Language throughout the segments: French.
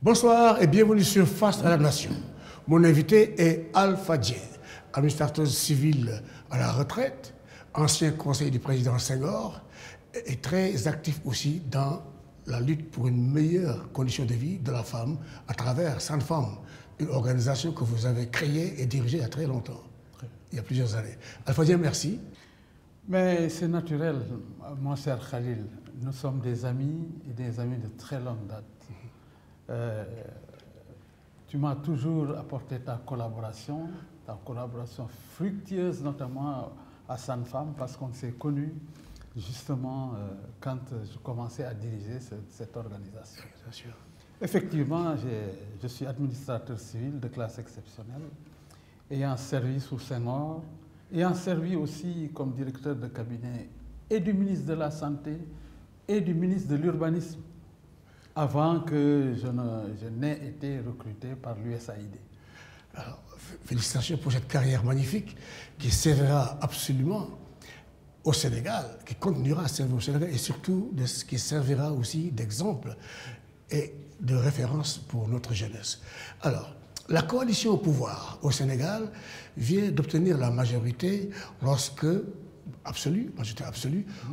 Bonsoir et bienvenue sur Face à la Nation. Mon invité est Alpha Dieng, administrateur civil à la retraite, ancien conseiller du président Senghor et très actif aussi dans la lutte pour une meilleure condition de vie de la femme à travers Sanfam, une organisation que vous avez créée et dirigée il y a très longtemps, il y a plusieurs années. Alpha Dieng, merci. Mais c'est naturel, mon cher Khalil. Nous sommes des amis et des amis de très longue date. Tu m'as toujours apporté ta collaboration fructueuse, notamment à Sanfam, parce qu'on s'est connus justement quand je commençais à diriger cette organisation. Bien sûr. Effectivement, je suis administrateur civil de classe exceptionnelle, ayant servi sous Senghor, ayant servi aussi comme directeur de cabinet et du ministre de la Santé et du ministre de l'Urbanisme, avant que je n'ai été recruté par l'USAID. Alors, félicitations pour cette carrière magnifique qui servira absolument au Sénégal, qui continuera à servir au Sénégal et surtout qui servira aussi d'exemple et de référence pour notre jeunesse. Alors, la coalition au pouvoir au Sénégal vient d'obtenir la majorité absolue,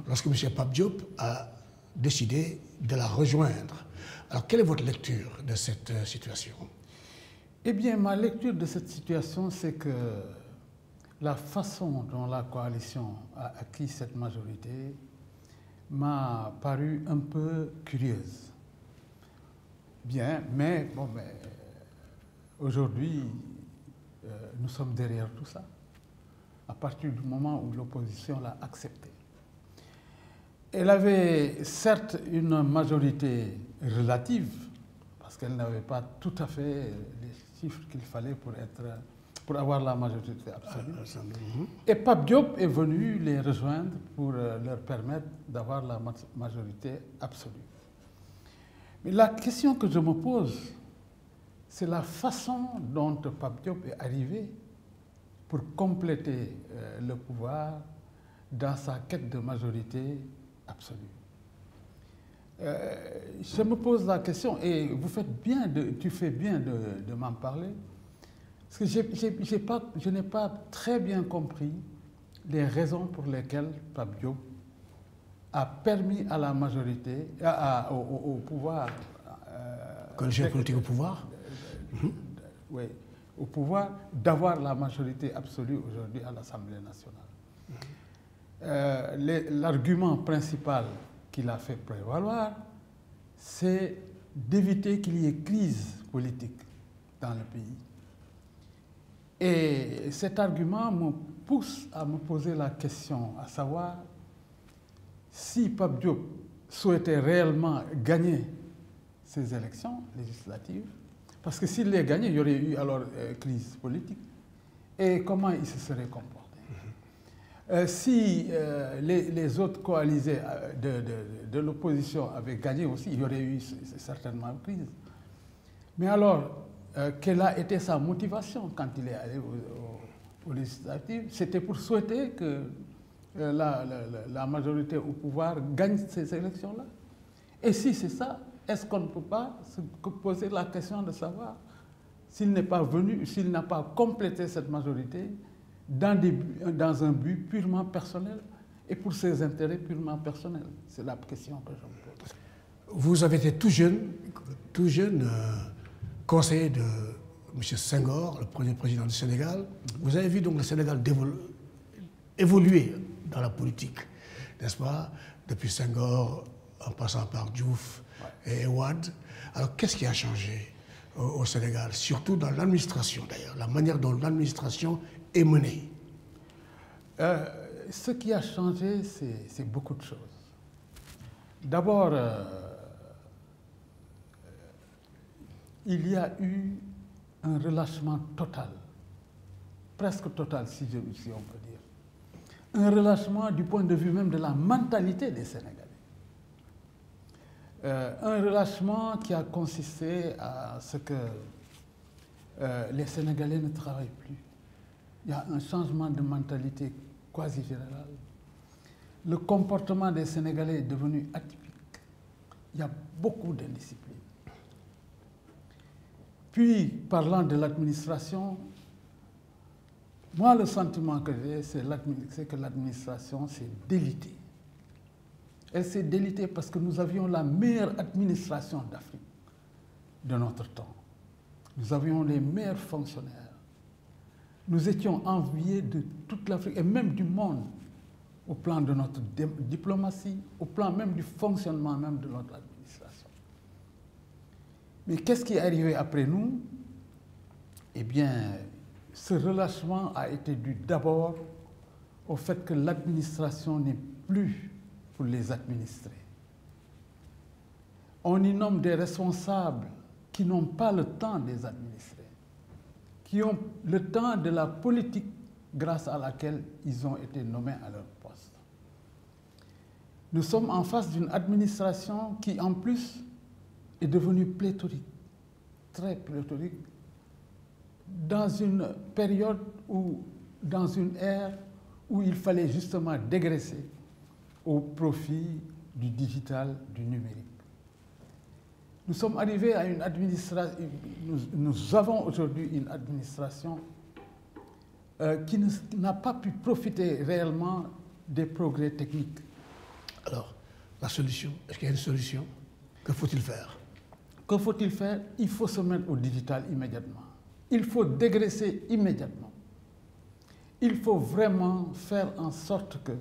lorsque M. Pape Diop a décidé de la rejoindre. Alors, quelle est votre lecture de cette situation? Eh bien, ma lecture de cette situation, c'est que la façon dont la coalition a acquis cette majorité m'a paru un peu curieuse. Bien, mais aujourd'hui, nous sommes derrière tout ça, à partir du moment où l'opposition l'a accepté. Elle avait certes une majorité relative, parce qu'elle n'avait pas tout à fait les chiffres qu'il fallait pour avoir la majorité absolue. Et Pape Diop est venu les rejoindre pour leur permettre d'avoir la majorité absolue. Mais la question que je me pose, c'est la façon dont Pape Diop est arrivé pour compléter le pouvoir dans sa quête de majorité absolue. Je me pose la question, et tu fais bien de m'en parler, parce que je n'ai pas très bien compris les raisons pour lesquelles Pape Diop a permis à la majorité, au pouvoir... Coalition politique au pouvoir Oui, au pouvoir, d'avoir la majorité absolue aujourd'hui à l'Assemblée nationale. L'argument principal qu'il a fait prévaloir, c'est d'éviter qu'il y ait crise politique dans le pays. Et cet argument me pousse à me poser la question, à savoir si Pape Diop souhaitait réellement gagner ces élections législatives, parce que s'il les gagnait, il y aurait eu alors crise politique, et comment il se serait comporté. Si les autres coalisés de l'opposition avaient gagné aussi, il y aurait eu certainement une crise. Mais alors, quelle a été sa motivation quand il est allé aux législatives? C'était pour souhaiter que la majorité au pouvoir gagne ces élections-là. Et si c'est ça, est-ce qu'on ne peut pas se poser la question de savoir s'il n'est pas venu, s'il n'a pas complété cette majorité dans un but purement personnel et pour ses intérêts purement personnels? C'est la question que je me pose. Vous avez été tout jeune conseiller de M. Senghor, le premier président du Sénégal. Vous avez vu donc le Sénégal évoluer dans la politique, n'est-ce pas? Depuis Senghor, en passant par Diouf et Wade. Alors, qu'est-ce qui a changé au Sénégal? Surtout dans l'administration, d'ailleurs, la manière dont l'administration est menée. Ce qui a changé, c'est beaucoup de choses. D'abord, il y a eu un relâchement total, presque total, si on peut dire. Un relâchement du point de vue même de la mentalité des Sénégalais. Un relâchement qui a consisté à ce que les Sénégalais ne travaillent plus. Il y a un changement de mentalité quasi général. Le comportement des Sénégalais est devenu atypique. Il y a beaucoup d'indiscipline. Puis, parlant de l'administration, moi, le sentiment que j'ai, c'est que l'administration s'est délitée. Elle s'est délitée parce que nous avions la meilleure administration d'Afrique de notre temps. Nous avions les meilleurs fonctionnaires. Nous étions enviés de toute l'Afrique et même du monde au plan de notre diplomatie, au plan même du fonctionnement même de notre administration. Mais qu'est-ce qui est arrivé après nous? Eh bien, ce relâchement a été dû d'abord au fait que l'administration n'est plus pour les administrer. On y nomme des responsables qui n'ont pas le temps de les administrer, qui ont le temps de la politique grâce à laquelle ils ont été nommés à leur poste. Nous sommes en face d'une administration qui, en plus, est devenue pléthorique, très pléthorique, dans une période où, dans une ère où il fallait justement dégraisser au profit du digital, du numérique. Nous sommes arrivés à une administration, nous avons aujourd'hui une administration qui n'a pas pu profiter réellement des progrès techniques. Alors, la solution, est-ce qu'il y a une solution? Que faut-il faire? Que faut-il faire? Il faut se mettre au digital immédiatement. Il faut dégraisser immédiatement. Il faut vraiment faire en sorte que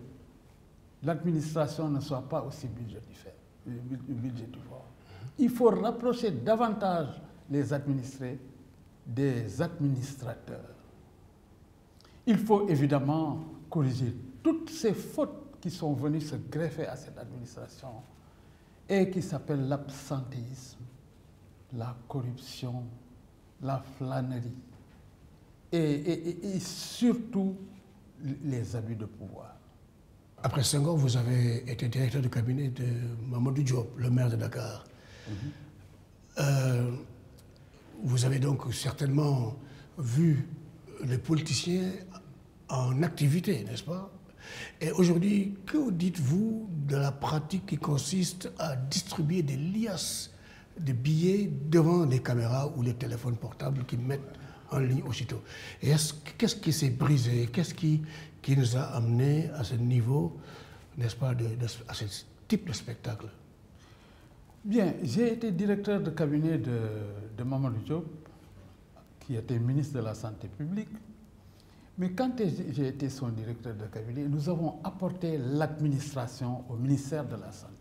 l'administration ne soit pas aussi budgétivore. Il faut rapprocher davantage les administrés des administrateurs. Il faut évidemment corriger toutes ces fautes qui sont venues se greffer à cette administration et qui s'appellent l'absentéisme, la corruption, la flânerie et surtout les abus de pouvoir. Après 5 ans, vous avez été directeur de cabinet de Mamadou Diop, le maire de Dakar. Vous avez donc certainement vu les politiciens en activité, n'est-ce pas? Et aujourd'hui, que dites-vous de la pratique qui consiste à distribuer des liasses de billets devant les caméras ou les téléphones portables qui mettent en ligne aussitôt? Et qu'est-ce qui s'est brisé? Qu'est-ce qui nous a amené à ce niveau, n'est-ce pas, à ce type de spectacle? Bien, j'ai été directeur de cabinet de Mamadou Diop, qui était ministre de la Santé publique. Mais quand j'ai été son directeur de cabinet, nous avons apporté l'administration au ministère de la Santé.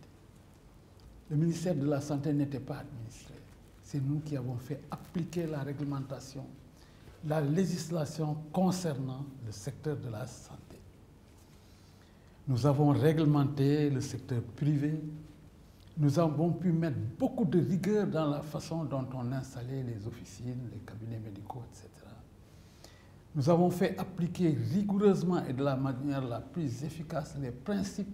Le ministère de la Santé n'était pas administré. C'est nous qui avons fait appliquer la réglementation, la législation concernant le secteur de la santé. Nous avons réglementé le secteur privé. Nous avons pu mettre beaucoup de rigueur dans la façon dont on installait les officines, les cabinets médicaux, etc. Nous avons fait appliquer rigoureusement et de la manière la plus efficace les principes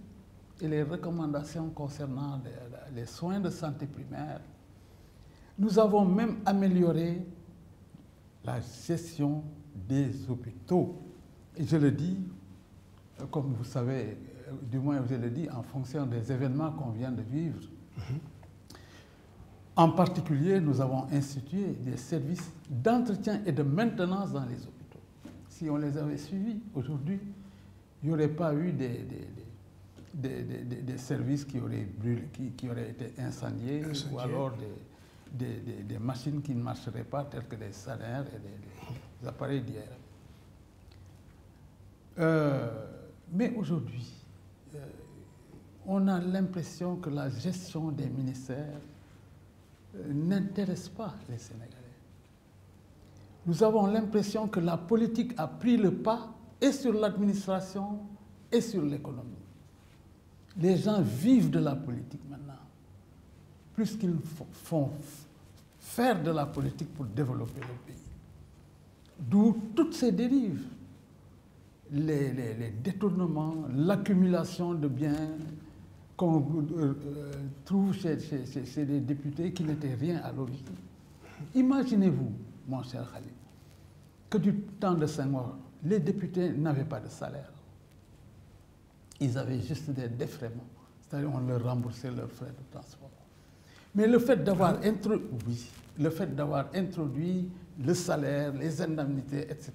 et les recommandations concernant les soins de santé primaire. Nous avons même amélioré la gestion des hôpitaux. Et je le dis, comme vous savez, du moins je le dis en fonction des événements qu'on vient de vivre. En particulier, nous avons institué des services d'entretien et de maintenance dans les hôpitaux. Si on les avait suivis aujourd'hui, il n'y aurait pas eu des services qui auraient brûlé, qui auraient été incendiés, ou alors des machines qui ne marcheraient pas, telles que des scanners et des appareils d'IR. Mais aujourd'hui, on a l'impression que la gestion des ministères n'intéresse pas les Sénégalais. Nous avons l'impression que la politique a pris le pas et sur l'administration et sur l'économie. Les gens vivent de la politique maintenant, plus qu'ils font faire de la politique pour développer le pays. D'où toutes ces dérives, les détournements, l'accumulation de biens qu'on trouve chez des députés qui n'étaient rien à l'origine. Imaginez-vous, mon cher Khalid, que du temps de Senghor, les députés n'avaient pas de salaire. Ils avaient juste des défraiements, c'est-à-dire on leur remboursait leurs frais de transport. Mais le fait d'avoir le fait d'avoir introduit le salaire, les indemnités, etc.,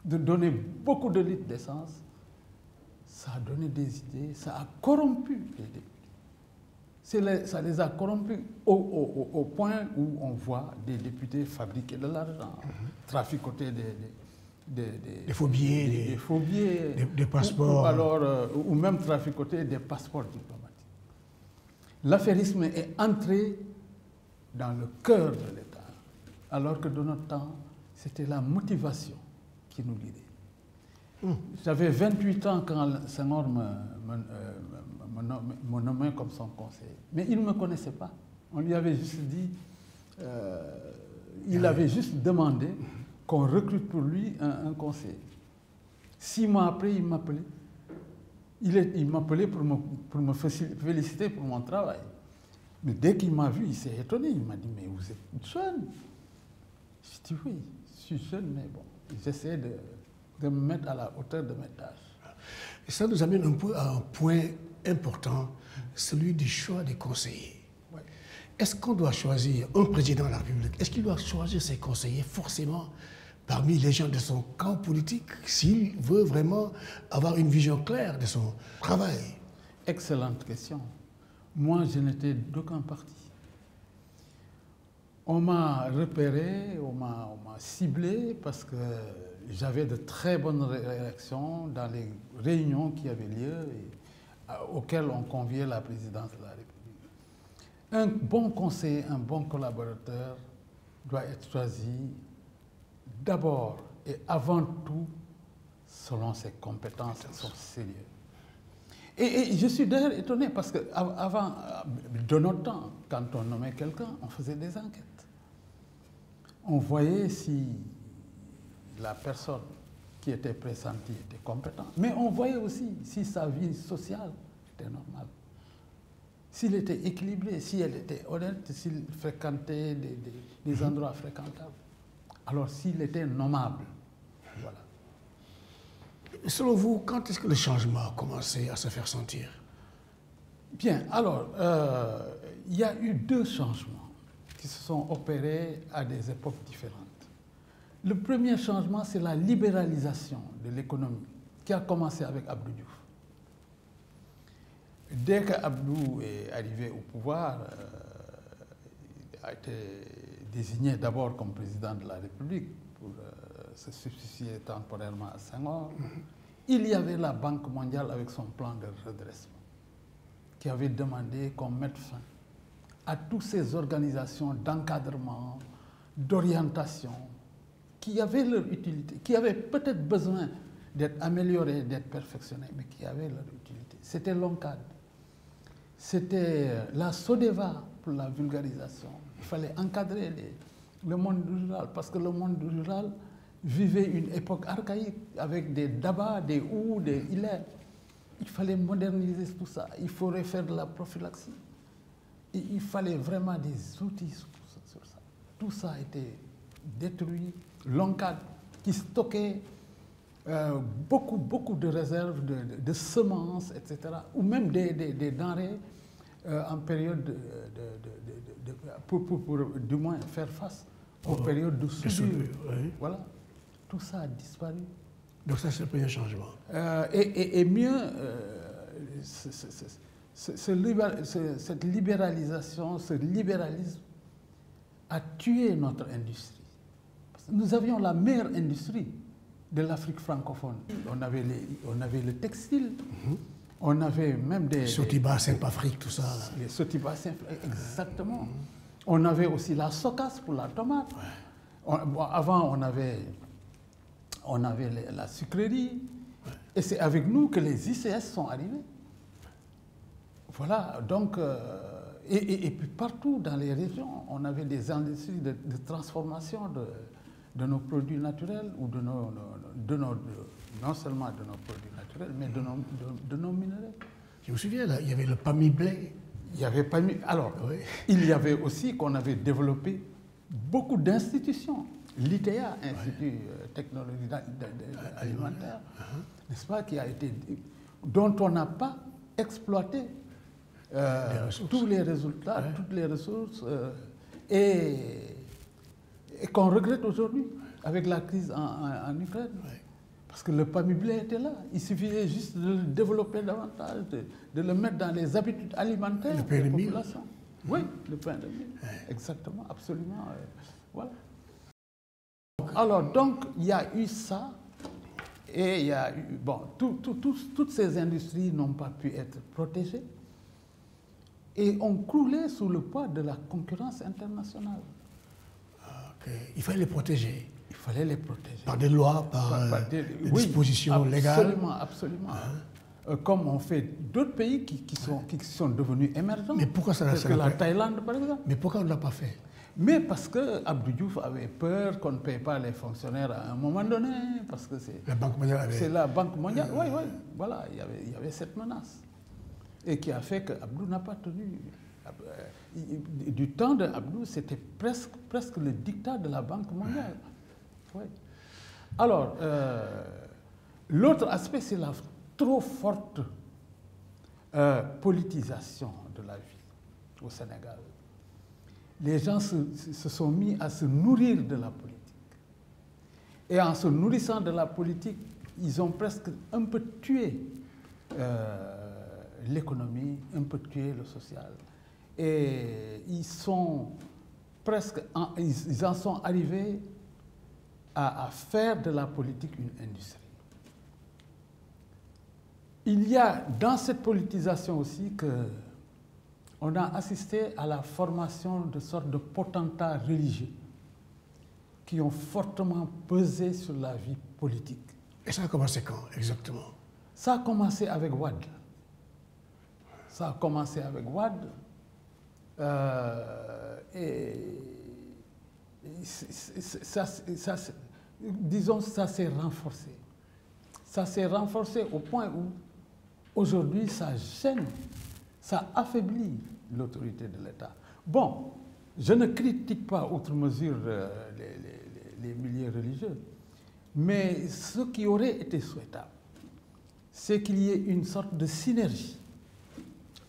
de donner beaucoup de litres d'essence, ça a donné des idées, ça a corrompu les députés. Ça les a corrompus au point où on voit des députés fabriquer de l'argent, traficoter des faux billets, des passeports. Ou même traficoter des passeports diplomatiques. L'affairisme est entré dans le cœur de l'État, alors que de notre temps, c'était la motivation qui nous guidait. J'avais 28 ans quand Senghor me nommait comme son conseiller, mais il ne me connaissait pas. On lui avait juste dit, il avait juste demandé qu'on recrute pour lui un conseiller. 6 mois après, il m'appelait. Il m'appelait pour me féliciter pour mon travail. Mais dès qu'il m'a vu, il s'est étonné. Il m'a dit, mais vous êtes jeune. Je dis, oui, je suis jeune, mais bon, j'essaie de me mettre à la hauteur de mes tâches. Et ça nous amène un peu à un point important, celui du choix des conseillers. Ouais. Est-ce qu'on doit choisir un président de la République? Est-ce qu'il doit choisir ses conseillers forcément parmi les gens de son camp politique s'il veut vraiment avoir une vision claire de son travail? Excellente question. Moi, je n'étais d'aucun parti. On m'a repéré, on m'a ciblé parce que j'avais de très bonnes réactions dans les réunions qui avaient lieu et auxquelles on conviait la présidence de la République. Un bon conseiller, un bon collaborateur doit être choisi d'abord et avant tout selon ses compétences et son sérieux. Et je suis d'ailleurs étonné parce qu'avant, de notre temps, quand on nommait quelqu'un, on faisait des enquêtes. On voyait si la personne qui était pressentie était compétente, mais on voyait aussi si sa vie sociale était normale, s'il était équilibré, si elle était honnête, s'il fréquentait des endroits fréquentables. Alors s'il était nommable, voilà. Selon vous, quand est-ce que le changement a commencé à se faire sentir? Bien, alors, il y a eu 2 changements qui se sont opérés à des époques différentes. Le premier changement, c'est la libéralisation de l'économie qui a commencé avec Abdou Diouf. Dès qu'Abdou est arrivé au pouvoir, il a été désigné d'abord comme président de la République pour se substituer temporairement à Senghor. Il y avait la Banque mondiale avec son plan de redressement qui avait demandé qu'on mette fin à toutes ces organisations d'encadrement, d'orientation, qui avaient leur utilité, qui avaient peut-être besoin d'être améliorées, d'être perfectionnées, mais qui avaient leur utilité. C'était l'ONCAD, c'était la SODEVA pour la vulgarisation. Il fallait encadrer le monde rural, parce que le monde rural vivait une époque archaïque avec des dabas, des houes, des hilets. Il fallait moderniser tout ça. Il faudrait faire de la prophylaxie. Et il fallait vraiment des outils sur ça. Tout ça a été détruit. L'ONCAD qui stockait beaucoup de réserves de semences, etc. Ou même des denrées en période pour du moins faire face aux périodes de soudure. Oui. Voilà. Tout ça a disparu. Donc ça, c'est le premier changement. Et mieux, cette libéralisation, ce libéralisme a tué notre industrie. Nous avions la meilleure industrie de l'Afrique francophone. On avait le textile, on avait même des... Sotiba, Saint-Afrique, tout ça. Les Sotiba, exactement. On avait aussi la Socas pour la tomate. Ouais. Avant, on avait la sucrerie. Ouais. Et c'est avec nous que les ICS sont arrivés. Voilà, donc... Et puis partout dans les régions, on avait des industries de transformation de nos produits naturels ou non seulement de nos produits naturels, mais de nos minerais. Je me souviens, là, il y avait le PAMI-blé. Il y avait PAMI. Alors, oui. Il y avait aussi qu'on avait développé beaucoup d'institutions. L'ITEA, Institut Technologie Alimentaire, n'est-ce pas, dont on n'a pas exploité tous les résultats, toutes les ressources et qu'on regrette aujourd'hui avec la crise en Ukraine. Oui. Parce que le PAMI-blé était là. Il suffisait juste de le développer davantage, de le mettre dans les habitudes alimentaires des populations. Oui, le pain de mie. Oui. Exactement, absolument. Voilà. Alors, donc, il y a eu ça. Et il y a eu, bon, toutes ces industries n'ont pas pu être protégées et ont croulé sous le poids de la concurrence internationale. Okay. Il fallait les protéger. Il fallait les protéger. Par des lois, par des dispositions légales. Absolument, absolument. Comme on fait d'autres pays qui sont devenus émergents. Mais pourquoi ça que la Thaïlande, par exemple. Mais pourquoi on ne l'a pas fait? Mais parce que Abdou Diouf avait peur qu'on ne paye pas les fonctionnaires à un moment donné, parce que c'est la Banque mondiale. C'est la Banque mondiale, oui, voilà, il y avait cette menace. Et qui a fait que Abdou n'a pas tenu. Du temps d'Abdou, c'était presque le dictat de la Banque mondiale. Oui. Alors, l'autre aspect, c'est la trop forte politisation de la vie au Sénégal. Les gens se sont mis à se nourrir de la politique. Et en se nourrissant de la politique, ils ont presque un peu tué l'économie, un peu tué le social. Et ils en sont arrivés à faire de la politique une industrie. Il y a dans cette politisation aussi on a assisté à la formation de sortes de potentats religieux qui ont fortement pesé sur la vie politique. Et ça a commencé quand, exactement? Ça a commencé avec Wade. Et disons, ça s'est renforcé. Ça s'est renforcé au point où, aujourd'hui, ça gêne, ça affaiblit l'autorité de l'État. Bon, je ne critique pas outre mesure les milieux religieux, mais ce qui aurait été souhaitable, c'est qu'il y ait une sorte de synergie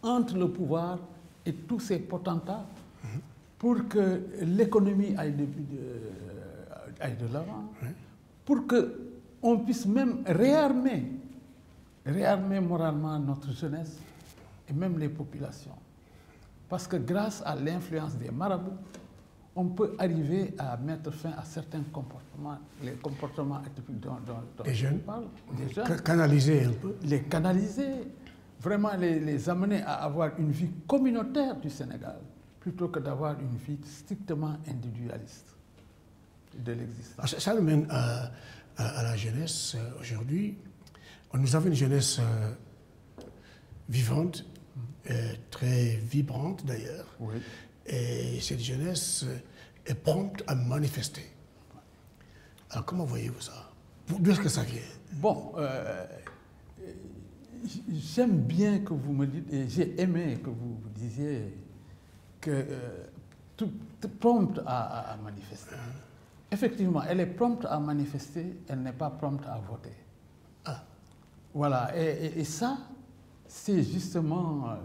entre le pouvoir et tous ces potentats pour que l'économie aille de l'avant, pour qu'on puisse même réarmer moralement notre jeunesse et même les populations. Parce que grâce à l'influence des marabouts, on peut arriver à mettre fin à certains comportements, les comportements atypiques dont des jeunes, on parle, des jeunes. Canaliser un peu. Les canaliser, vraiment les amener à avoir une vie communautaire du Sénégal, plutôt que d'avoir une vie strictement individualiste de l'existence. Ça nous mène à la jeunesse aujourd'hui. Nous avons une jeunesse vivante, très vibrante d'ailleurs. Oui. Et cette jeunesse est prompte à manifester. Alors comment voyez-vous ça? D'où est-ce que ça vient? Bon, j'aime bien que vous me dites, et j'ai aimé que vous disiez que prompte à manifester. Effectivement, elle est prompte à manifester, elle n'est pas prompte à voter. Ah. Voilà, et ça, c'est justement...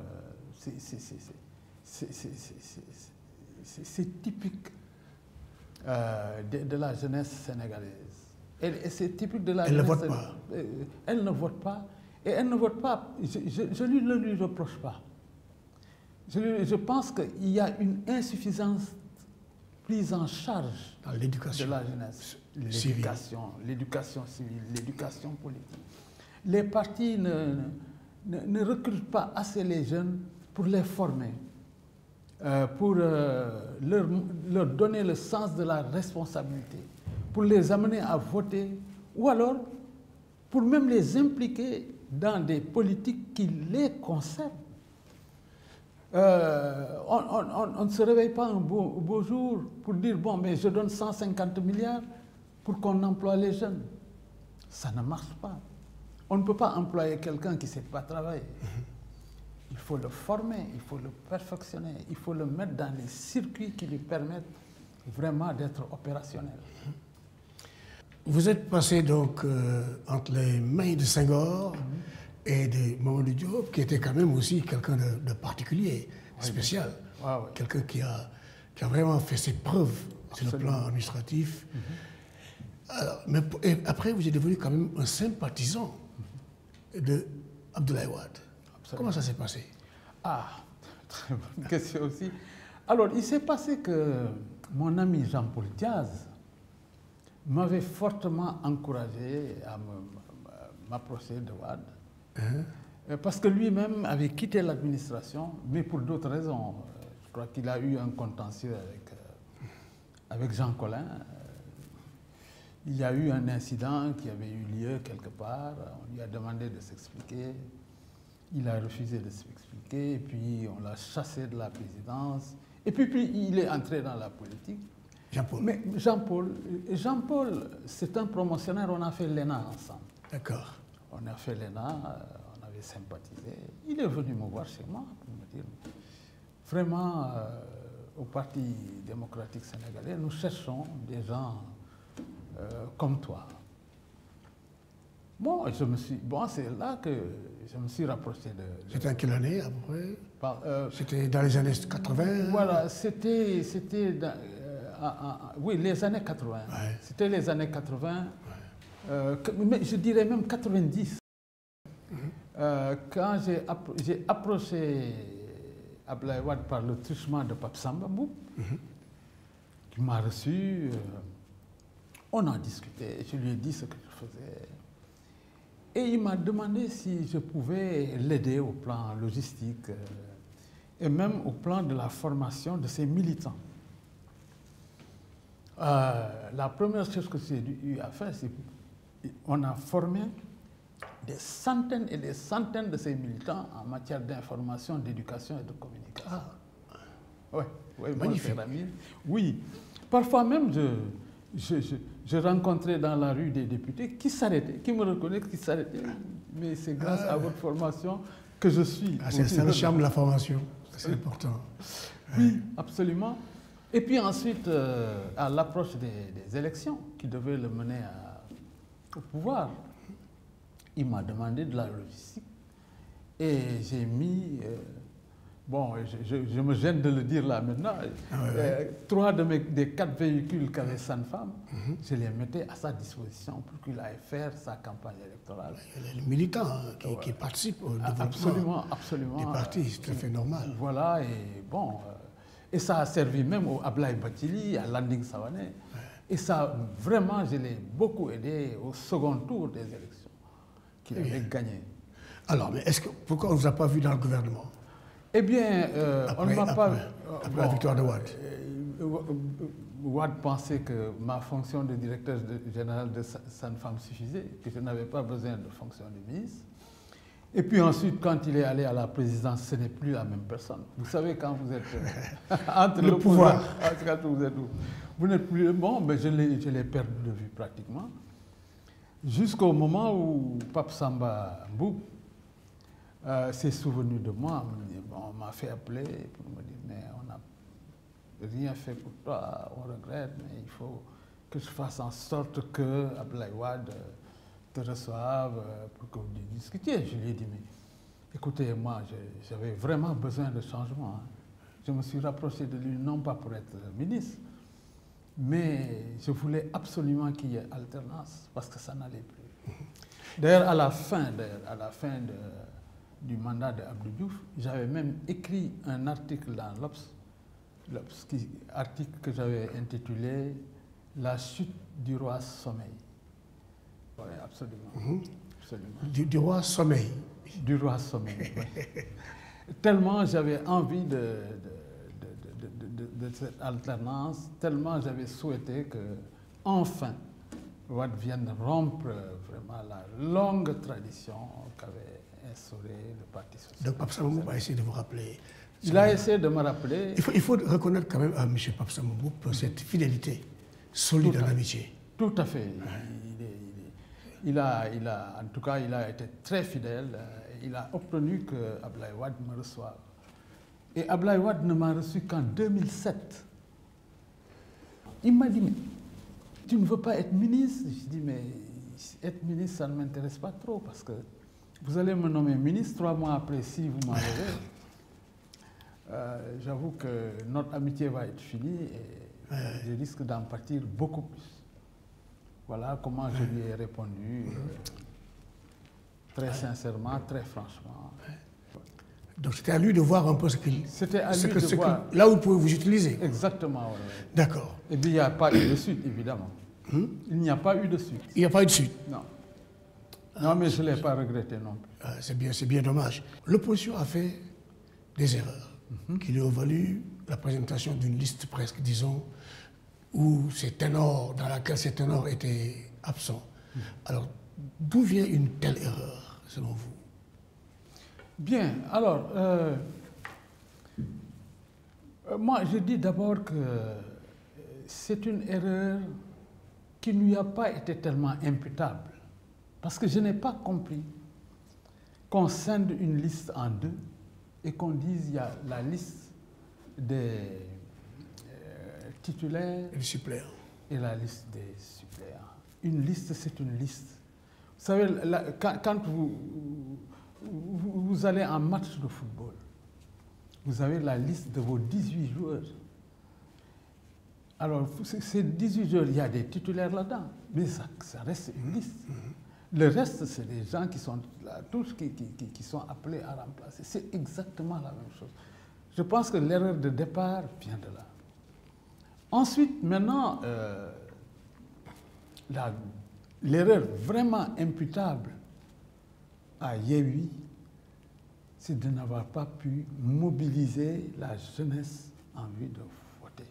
c'est typique de la jeunesse sénégalaise. Et c'est typique de la jeunesse... Elle ne vote pas. Elle ne vote pas. Et elle ne vote pas. Je ne lui reproche pas. Je pense qu'il y a une insuffisance prise en charge dans l'éducation de la jeunesse. L'éducation civile, l'éducation politique. Les partis ne recrutent pas assez les jeunes pour les former, pour leur donner le sens de la responsabilité, pour les amener à voter, ou alors pour même les impliquer dans des politiques qui les concernent. On ne se réveille pas un beau jour pour dire, bon, mais je donne 150 milliards pour qu'on emploie les jeunes. Ça ne marche pas. On ne peut pas employer quelqu'un qui ne sait pas travailler. Il faut le former, il faut le perfectionner, il faut le mettre dans les circuits qui lui permettent vraiment d'être opérationnel. Vous êtes passé donc entre les mains de Senghor et de Mamadou Diop, qui était quand même aussi quelqu'un de particulier, spécial. Ah, oui. Quelqu'un qui qui a vraiment fait ses preuves sur le plan administratif. Alors, et après, vous êtes devenu quand même un sympathisant de Abdoulaye Wade. Comment ça s'est passé? Ah, très bonne question aussi. Alors, il s'est passé que mon ami Jean-Paul Diaz m'avait fortement encouragé à m'approcher de Wade. Parce que lui-même avait quitté l'administration, mais pour d'autres raisons. Je crois qu'il a eu un contentieux avec Jean Collin. Il y a eu un incident qui avait eu lieu quelque part. On lui a demandé de s'expliquer. Il a refusé de s'expliquer. Et puis, on l'a chassé de la présidence. Et puis, il est entré dans la politique. Jean-Paul. Mais Jean-Paul, c'est un promotionnaire. On a fait l'ENA ensemble. D'accord. On a fait l'ENA, on avait sympathisé. Il est venu me voir chez moi pour me dire, vraiment, au Parti démocratique sénégalais, nous cherchons des gens comme toi. Bon, c'est là que je me suis rapproché de... C'était en quelle année, à peu près? C'était dans les années 80? Voilà, c'était oui, les années 80. Ouais. C'était les années 80, mais je dirais même 90. Quand j'ai approché Abdoulaye Wade par le truchement de Pape Samba Mboup, qui m'a reçu, on a discuté, je lui ai dit ce que je faisais. Et il m'a demandé si je pouvais l'aider au plan logistique et même au plan de la formation de ses militants. La première chose que j'ai eu à faire, c'est qu'on a formé des centaines et des centaines de ces militants en matière d'information, d'éducation et de communication. Oui, magnifique. Oui, parfois même je rencontrais dans la rue des députés qui s'arrêtaient, qui me reconnaissent, qui s'arrêtaient. Mais c'est grâce à votre formation que je suis. C'est le charme de la formation, c'est important. Oui, absolument. Et puis ensuite, à l'approche des élections qui devaient le mener au pouvoir, il m'a demandé de la logistique. Et j'ai mis, je me gêne de le dire là maintenant, 3 des 4 véhicules qu'avait Sanfam, je les mettais à sa disposition pour qu'il aille faire sa campagne électorale. Les militants qui participent au développement des partis, c'est tout à fait normal. Voilà, et bon... Et ça a servi même au Ablaye Bathily, à Landing Savané. Et ça, vraiment, je l'ai beaucoup aidé au second tour des élections qu'il avait gagné. Alors, mais pourquoi on ne vous a pas vu dans le gouvernement? Eh bien, on ne m'a pas... Après la victoire de Wade. Wade pensait que ma fonction de directeur général de Sanfam suffisait, que je n'avais pas besoin de fonction de ministre. Et puis ensuite, quand il est allé à la présidence, ce n'est plus la même personne. Vous savez, quand vous êtes entre le pouvoir, quand vous êtes où, vous n'êtes plus bon, mais je l'ai perdu de vue pratiquement. Jusqu'au moment où Pape Samba Mboup s'est souvenu de moi, on m'a fait appeler pour me dire, mais on n'a rien fait pour toi, on regrette, mais il faut que je fasse en sorte que Abdoulaye Wade te reçoive pour que vous discutiez. Je lui ai dit, mais écoutez, moi, j'avais vraiment besoin de changement. Hein. Je me suis rapproché de lui, non pas pour être ministre, mais je voulais absolument qu'il y ait alternance, parce que ça n'allait plus. D'ailleurs, à la fin du mandat d'Abdou Diouf, j'avais même écrit un article dans l'Obs, article que j'avais intitulé « La chute du roi sommeil ». Oui, absolument. Absolument. Du roi sommeil. Du roi sommeil, oui. Tellement j'avais envie de cette alternance, tellement j'avais souhaité que, enfin, Wade vienne rompre vraiment la longue tradition qu'avait instaurée le Parti socialiste. Donc Pape Samba Mboup a essayé de vous rappeler. Il a essayé de me rappeler. Il faut reconnaître quand même à M. Pape Samba Mboup cette fidélité solide en amitié. Tout à fait. En tout cas, il a été très fidèle. Il a obtenu que Abdoulaye Wade me reçoive. Et Abdoulaye Wade ne m'a reçu qu'en 2007. Il m'a dit, mais tu ne veux pas être ministre? Je dis, mais être ministre, ça ne m'intéresse pas trop parce que vous allez me nommer ministre 3 mois après si vous m'enlevez. j'avoue que notre amitié va être finie et je risque d'en partir beaucoup plus. Voilà comment je lui ai répondu, très sincèrement, très franchement. Donc c'était à lui de voir un peu ce qu'il... C'était à lui de voir. Là où il pouvait vous utiliser. Exactement. Ouais. D'accord. Et puis il n'y a pas eu de suite, évidemment. Il n'y a pas eu de suite. Il n'y a pas eu de suite. Non. Non, mais je ne l'ai pas regretté non plus. C'est bien dommage. L'opposition a fait des erreurs qui lui ont valu la présentation d'une liste presque, disons, où ces ténors, dans laquelle ces ténors étaient absents. Alors, d'où vient une telle erreur, selon vous? Bien, alors, moi je dis d'abord que c'est une erreur qui ne lui a pas été tellement imputable. Parce que je n'ai pas compris qu'on scinde une liste en deux et qu'on dise il y a la liste des titulaires et la liste des suppléants. Une liste, c'est une liste. Vous savez, quand vous allez en match de football, vous avez la liste de vos 18 joueurs. Alors, ces 18 joueurs, il y a des titulaires là-dedans, mais ça reste une liste. Le reste, c'est des gens qui sont là, tous qui sont appelés à remplacer. C'est exactement la même chose. Je pense que l'erreur de départ vient de là. Ensuite, maintenant, l'erreur vraiment imputable à Yewwi, c'est de n'avoir pas pu mobiliser la jeunesse en vue de voter.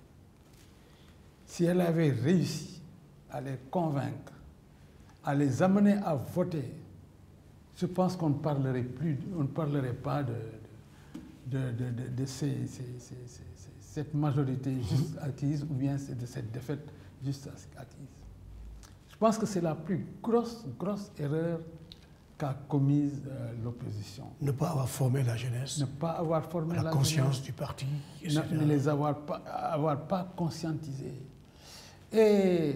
Si elle avait réussi à les convaincre, à les amener à voter, je pense qu'on ne parlerait pas de cette majorité juste acquise ou bien de cette défaite juste acquise. Je pense que c'est la plus grosse erreur qu'a commise l'opposition. Ne pas avoir formé la jeunesse. Ne pas avoir formé la conscience jeunesse, du parti. ne les avoir pas conscientisés. Et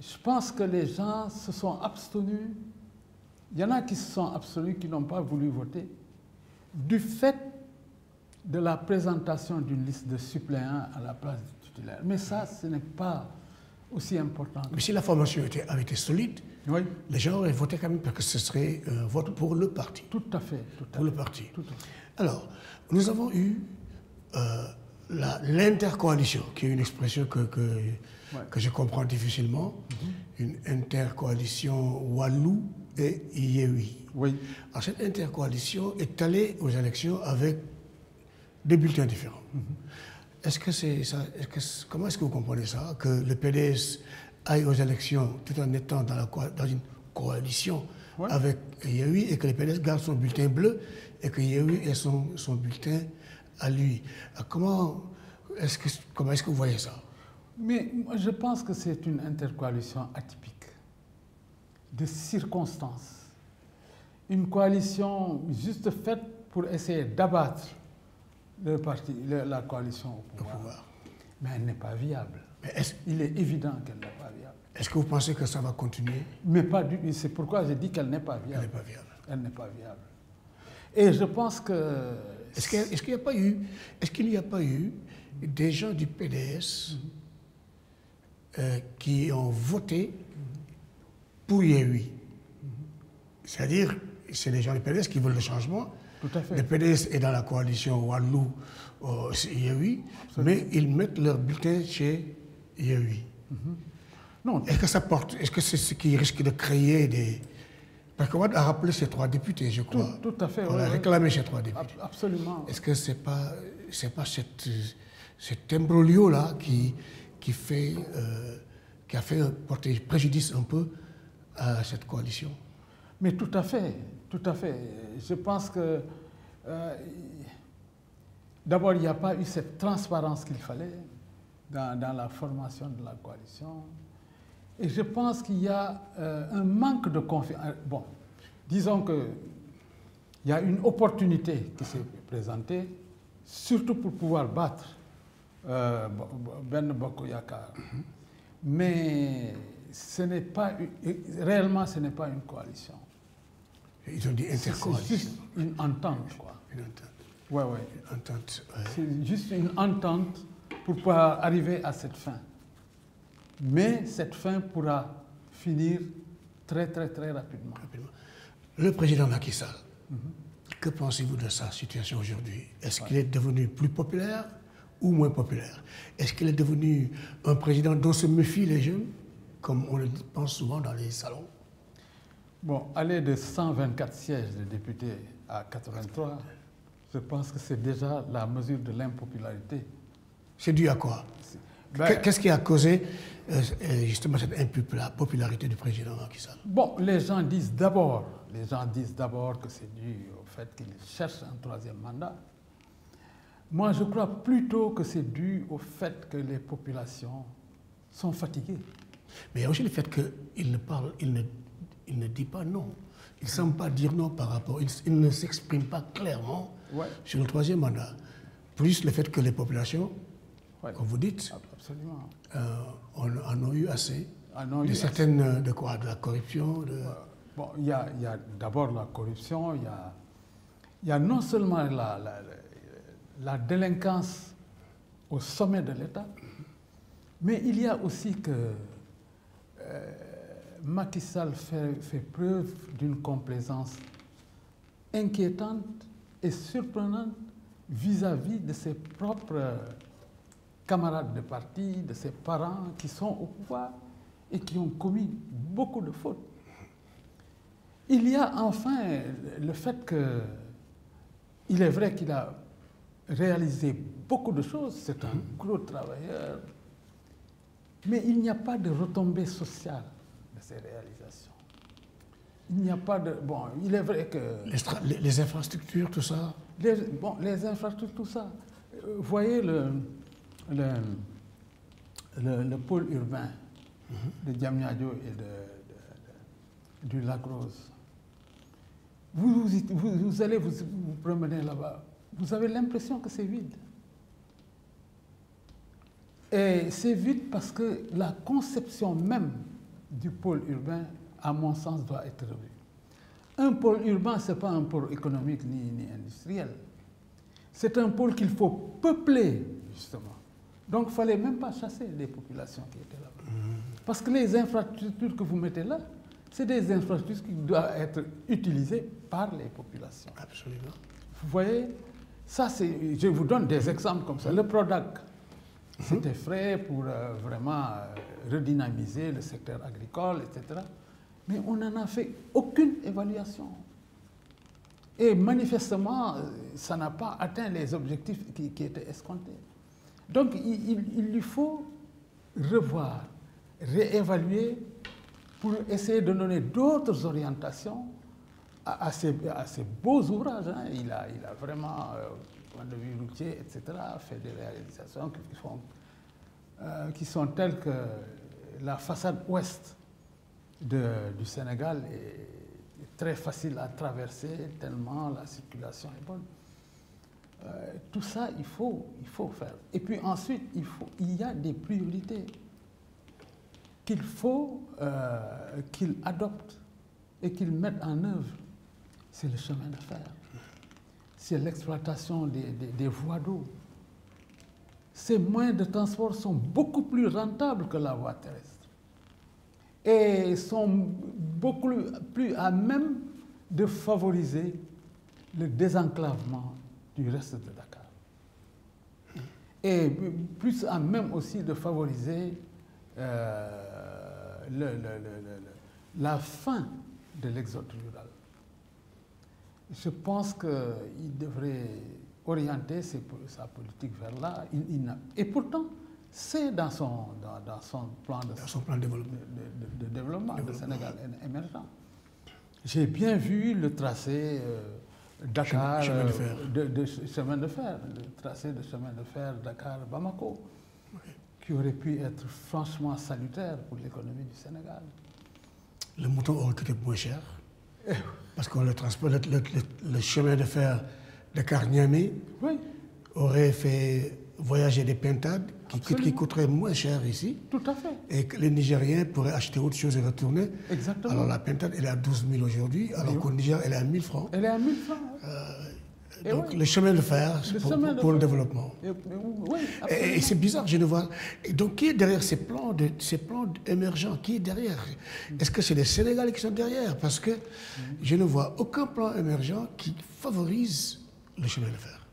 je pense que les gens se sont abstenus. Il y en a qui se sont abstenus, qui n'ont pas voulu voter, du fait de la présentation d'une liste de suppléants à la place du titulaire. Mais ça, ce n'est pas aussi important. Mais si la formation avait été solide, oui, les gens auraient voté quand même parce que ce serait un vote pour le parti. Tout à fait. Pour le parti. Tout à fait. Alors, nous avons eu l'intercoalition, qui est une expression que je comprends difficilement, une intercoalition Wallou et Yewwi. Oui. Alors, cette intercoalition est allée aux élections avec des bulletins différents. Est-ce que c'est ça? Comment est-ce que vous comprenez ça? Que le PDS aille aux élections tout en étant dans une coalition avec Yewwi et que le PDS garde son bulletin bleu et que Yewwi ait son bulletin à lui. Comment est-ce que vous voyez ça? Mais moi, je pense que c'est une intercoalition atypique, de circonstances. Une coalition juste faite pour essayer d'abattre la coalition au pouvoir. Mais elle n'est pas viable. Il est évident qu'elle n'est pas viable. Est-ce que vous pensez que ça va continuer? Mais pas du tout. C'est pourquoi j'ai dit qu'elle n'est pas viable. Elle n'est pas viable. Elle n'est pas viable. Et je pense que... Est-ce qu'il n'y a pas eu des gens du PDS qui ont voté pour Yewwi? C'est-à-dire, c'est les gens du PDS qui veulent le changement. Tout à fait. Le PDS est dans la coalition Wallou Yewwi, mais ils mettent leur bulletin chez Yewwi. Non. Est-ce que ça porte? Est-ce que c'est ce qui risque de créer des... Parce qu'on a rappelé ces 3 députés, je crois. Tout à fait. On a réclamé ces 3 députés. Absolument. Est-ce que c'est pas cet imbroglio-là qui a fait porter préjudice un peu à cette coalition? Mais tout à fait, tout à fait. Je pense que d'abord, il n'y a pas eu cette transparence qu'il fallait dans la formation de la coalition. Et je pense qu'il y a un manque de confiance. Bon, disons qu'il y a une opportunité qui s'est présentée, surtout pour pouvoir battre Ben Bokk Yakaar. Mais réellement, ce n'est pas une coalition. Ils ont dit intercoalition. C'est juste une entente, quoi. Une entente. Ouais, ouais. Une entente, ouais. C'est juste une entente pour pouvoir arriver à cette fin. Mais cette fin pourra finir très, très, très rapidement. Le président Macky Sall, que pensez-vous de sa situation aujourd'hui? Est-ce qu'il est devenu plus populaire ou moins populaire? Est-ce qu'il est devenu un président dont se méfient les jeunes, comme on le pense souvent dans les salons? Bon, aller de 124 sièges de députés à 83, je pense que c'est déjà la mesure de l'impopularité. C'est dû à quoi? Qu'est-ce qui a causé justement cette impopularité du président Macky Sall? Bon, les gens disent d'abord que c'est dû au fait qu'il cherche un troisième mandat. Moi, je crois plutôt que c'est dû au fait que les populations sont fatiguées. Mais il y a aussi le fait qu'il ne parle, il ne dit pas non. Il ne semble pas dire non par rapport. Il ne s'exprime pas clairement sur le troisième mandat. Plus le fait que les populations, comme vous dites, absolument, en ont eu assez. De certaines, de quoi? De la corruption Bon, il y a d'abord la corruption, il y a non seulement la délinquance au sommet de l'État, mais il y a aussi que Macky Sall fait preuve d'une complaisance inquiétante et surprenante vis-à-vis de ses propres camarades de parti, de ses parents qui sont au pouvoir et qui ont commis beaucoup de fautes. Il y a enfin le fait que, il est vrai qu'il a réalisé beaucoup de choses, c'est un gros travailleur, mais il n'y a pas de retombées sociales de ces réalisations. Il n'y a pas de... Bon, il est vrai que... Les infrastructures, tout ça? Les infrastructures, tout ça. Vous voyez le pôle urbain de Diamniadio et du Lac Rose. Vous allez vous promener là-bas, vous avez l'impression que c'est vide. Et c'est vide parce que la conception même du pôle urbain, à mon sens, doit être revue. Un pôle urbain, ce n'est pas un pôle économique ni industriel. C'est un pôle qu'il faut peupler, justement. Donc, il ne fallait même pas chasser les populations qui étaient là-bas. Parce que les infrastructures que vous mettez là, c'est des infrastructures qui doivent être utilisées par les populations. Absolument. Vous voyez, ça, je vous donne des exemples comme ça. Le PRODAC, c'était fait pour vraiment redynamiser le secteur agricole, etc. Mais on n'en a fait aucune évaluation. Et manifestement, ça n'a pas atteint les objectifs qui étaient escomptés. Donc, il lui faut revoir, réévaluer pour essayer de donner d'autres orientations à ces beaux ouvrages. Hein. Il a vraiment, point de vue routier, etc., fait des réalisations qui sont telles que la façade ouest du Sénégal est très facile à traverser, tellement la circulation est bonne. Tout ça, il faut faire. Et puis ensuite, il y a des priorités qu'il faut qu'il adopte et qu'il mette en œuvre. C'est le chemin de fer. C'est l'exploitation des voies d'eau. Ces moyens de transport sont beaucoup plus rentables que la voie terrestre et sont beaucoup plus à même de favoriser le désenclavement du reste de Dakar. Et plus à même aussi de favoriser la fin de l'exode rural. Je pense qu'il devrait orienter sa politique vers là. Et pourtant, c'est dans son plan de développement de Sénégal émergent. J'ai bien vu le tracé Dakar, chemin de fer, le tracé de chemin de fer Dakar-Bamako, qui aurait pu être franchement salutaire pour l'économie du Sénégal. Le mouton aurait coûté moins cher, parce que le chemin de fer Dakar-Niamey aurait fait voyager des pintades qui coûteraient moins cher ici. Tout à fait. Et que les Nigériens pourraient acheter autre chose et retourner. Exactement. Alors la pintade, elle est à 12 000 aujourd'hui, alors qu'au Niger, elle est à 1 000 francs. Elle est à 1 000 francs. Donc le chemin de fer pour le développement. Oui, et c'est bizarre, je ne vois. Et donc qui est derrière ces plans émergents? Qui est derrière? Est-ce que c'est les Sénégalais qui sont derrière? Parce que je ne vois aucun plan émergent qui favorise le chemin de fer.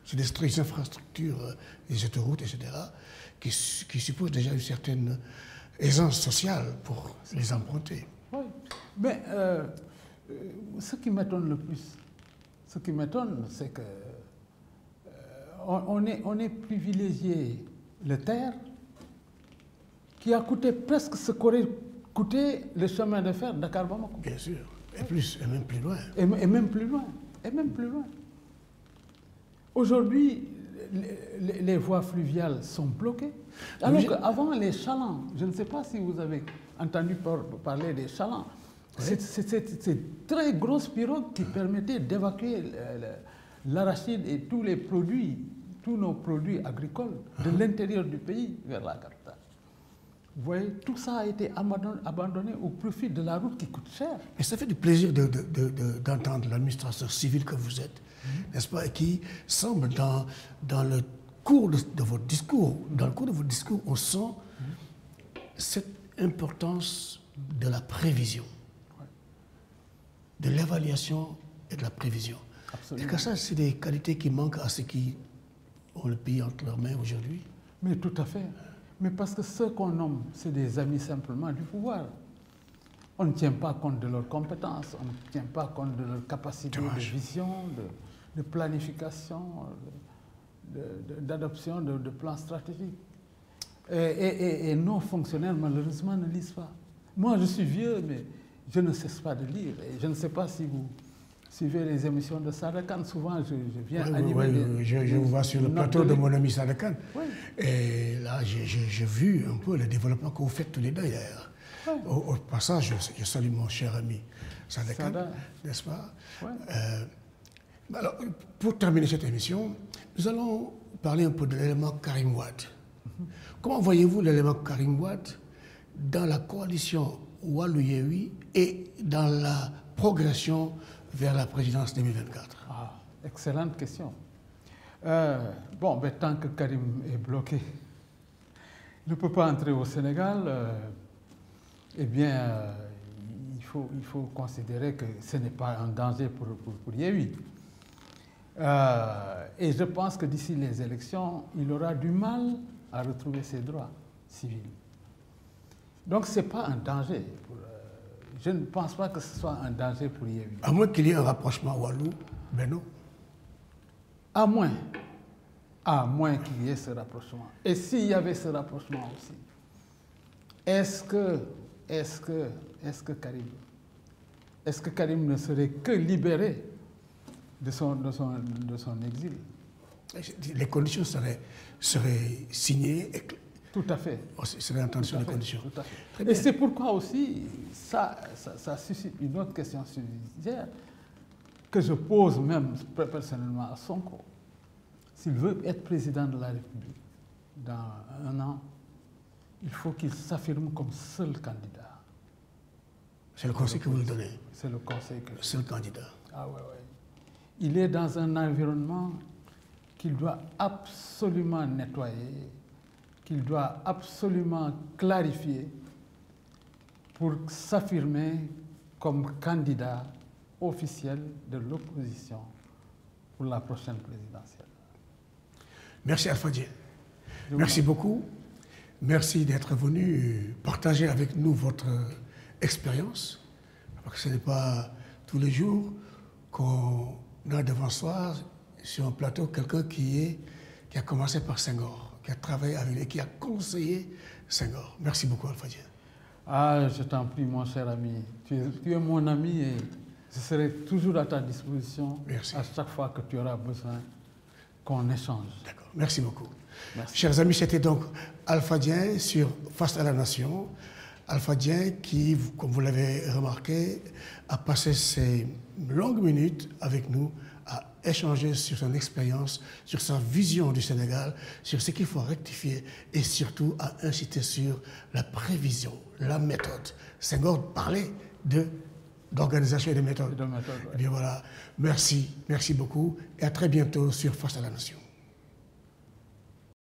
C'est des infrastructures, des autoroutes, etc., qui supposent déjà une certaine aisance sociale pour les emprunter. Oui, mais ce qui m'étonne le plus, c'est que on est privilégié le terre qui a coûté presque ce qu'aurait coûté le chemin de fer Dakar-Bamako. Bien sûr, et plus, et même plus loin. Et même plus loin, et même plus loin. Aujourd'hui, les voies fluviales sont bloquées. Alors qu'avant, les chalands, je ne sais pas si vous avez entendu parler des chalands, c'est ces très grosses pirogues qui permettaient d'évacuer l'arachide et tous nos produits agricoles de l'intérieur du pays vers la capitale. Vous voyez, tout ça a été abandonné au profit de la route qui coûte cher. Et ça fait du plaisir d'entendre l'administrateur civil que vous êtes, n'est-ce pas, et qui semble dans le cours de votre discours, on sent cette importance de la prévision, de l'évaluation et de la prévision. Absolument. Et que ça, c'est des qualités qui manquent à ceux qui ont le pays entre leurs mains aujourd'hui. Mais tout à fait. Mais parce que ceux qu'on nomme, c'est des amis simplement du pouvoir. On ne tient pas compte de leurs compétences, on ne tient pas compte de leur capacité de vision, de planification, d'adoption de plans stratégiques. Et nos fonctionnaires, malheureusement, ne lisent pas. Moi, je suis vieux, mais je ne cesse pas de lire. Et je ne sais pas si vous suivez les émissions de Sadakan. Souvent, je viens animer je vous vois sur le plateau de mon ami Sadakan. Oui. Et là, j'ai vu un peu le développement que vous faites tous les deux d'ailleurs. Oui. Au passage, je salue mon cher ami Sadakan, n'est-ce pas? Oui. Alors, pour terminer cette émission, nous allons parler un peu de l'élément Karim Wade. Comment voyez-vous l'élément Karim Wade dans la coalition Wallu-Yewwi et dans la progression vers la présidence 2024? Excellente question. Bon, tant que Karim est bloqué, il ne peut pas entrer au Sénégal, eh bien, il faut considérer que ce n'est pas un danger pour Yewwi. Et je pense que d'ici les élections, il aura du mal à retrouver ses droits civils. Donc, ce n'est pas un danger. Je ne pense pas que ce soit un danger pour Yewwi. À moins qu'il y ait un rapprochement Wallou-Benno. À moins qu'il y ait ce rapprochement. Et s'il y avait ce rapprochement aussi, est-ce que Karim ne serait que libéré de son exil? Les conditions seraient signées. Tout à fait. Ce serait entendu sur les conditions. Tout à fait. Et c'est pourquoi aussi, ça suscite une autre question subsidiaire que je pose même personnellement à Sonko. S'il veut être président de la République dans 1 an, il faut qu'il s'affirme comme seul candidat. C'est le conseil que vous lui donnez? C'est le conseil que... Seul candidat. Ah ouais. Il est dans un environnement qu'il doit absolument nettoyer, qu'il doit absolument clarifier pour s'affirmer comme candidat officiel de l'opposition pour la prochaine présidentielle. Merci Alpha Dieng. Merci beaucoup. Merci d'être venu partager avec nous votre expérience. Parce que ce n'est pas tous les jours qu'on a devant soi, sur un plateau, quelqu'un qui a commencé par Senghor, qui a travaillé avec lui, qui a conseillé Senghor. Merci beaucoup Alpha Dieng. Je t'en prie mon cher ami. Tu es mon ami et je serai toujours à ta disposition. Merci. À chaque fois que tu auras besoin qu'on échange. D'accord. Merci beaucoup. Merci. Chers amis, c'était donc Alpha Dieng sur Face à la Nation. Alpha Dieng qui, comme vous l'avez remarqué, a passé ces longues minutes avec nous à échanger sur son expérience, sur sa vision du Sénégal, sur ce qu'il faut rectifier et surtout à inciter sur la prévision, la méthode. Senghor parlait de d'organisation et de méthode. De méthode, ouais. Et bien voilà, merci beaucoup et à très bientôt sur Face à la Nation.